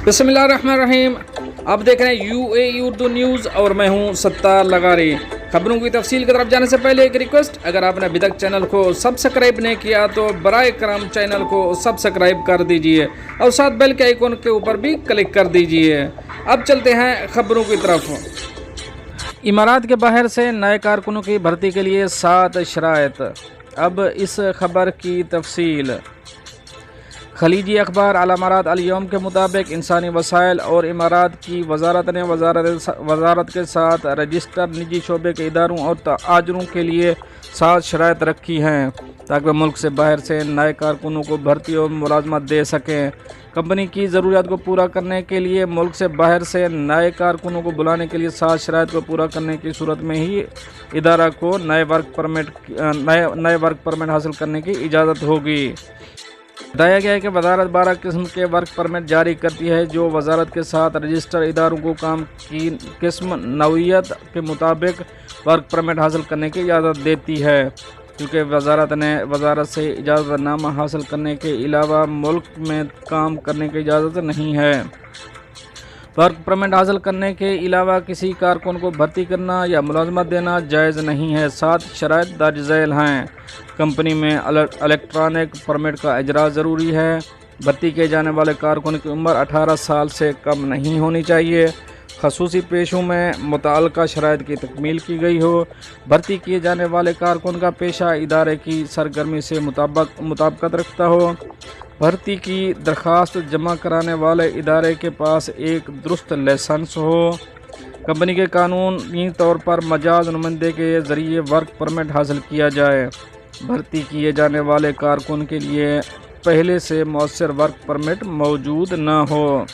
बिस्मिल्लाहिर्रहमानिर्रहीम। आप देख रहे हैं UAE उर्दू न्यूज़ और मैं हूं सत्तार लगारी। खबरों की तफसील की तरफ जाने से पहले एक रिक्वेस्ट, अगर आपने अभी तक चैनल को सब्सक्राइब नहीं किया तो बराए करम चैनल को सब्सक्राइब कर दीजिए और साथ बेल के आइकन के ऊपर भी क्लिक कर दीजिए। अब चलते हैं खबरों की तरफ। इमारात के बाहर से नए कारकुनों की भर्ती के लिए 7 शराइत। अब इस खबर की तफसील। खलीजी अखबार अल इमारात अल यौम के मुताबिक इंसानी वसाइल और इमारात की वजारत ने वजारत के साथ रजिस्टर निजी शोबे के इदारों और ताजरों के लिए 7 शराइत रखी हैं ताकि मुल्क से बाहर से नए कारकुनों को भर्ती और मुलाजमत दे सकें। कंपनी की ज़रूरियात को पूरा करने के लिए मुल्क से बाहर से नए कारकुनों को बुलाने के लिए 7 शराइत को पूरा करने की सूरत में ही इदारा को नए वर्क परमिट हासिल करने की इजाज़त होगी। बताया गया है कि वजारत 12 किस्म के वर्क परमिट जारी करती है जो वजारत के साथ रजिस्टर इदारों को काम की किस्म नौइयत के मुताबिक वर्क परमिट हासिल करने की इजाज़त देती है, क्योंकि वजारत से इजाज़तनामा हासिल करने के अलावा मुल्क में काम करने की इजाज़त नहीं है। वर्क परमिट हासिल करने के अलावा किसी कारकुन को भर्ती करना या मुलाजमत देना जायज़ नहीं है। 7 शराइत दर्ज झैल हैं। कंपनी में इलेक्ट्रॉनिक परमिट का इजरा ज़रूरी है। भर्ती किए जाने वाले कारकुन की उम्र 18 साल से कम नहीं होनी चाहिए। खसूसी पेशों में मुतअल्लिका शराइत की तकमील की गई हो। भर्ती किए जाने वाले कारकुन का पेशा इदारे की सरगर्मी से मुताबिकत रखता हो। भर्ती की दरख्वास्त जमा कराने वाले इदारे के पास एक दुरुस्त लाइसेंस हो। कंपनी के कानूनी तौर पर मजाज नुमाइंदे के ज़रिए वर्क परमिट हासिल किया जाए। भर्ती किए जाने वाले कारकुन के लिए पहले से मौसर वर्क परमिट मौजूद न हो।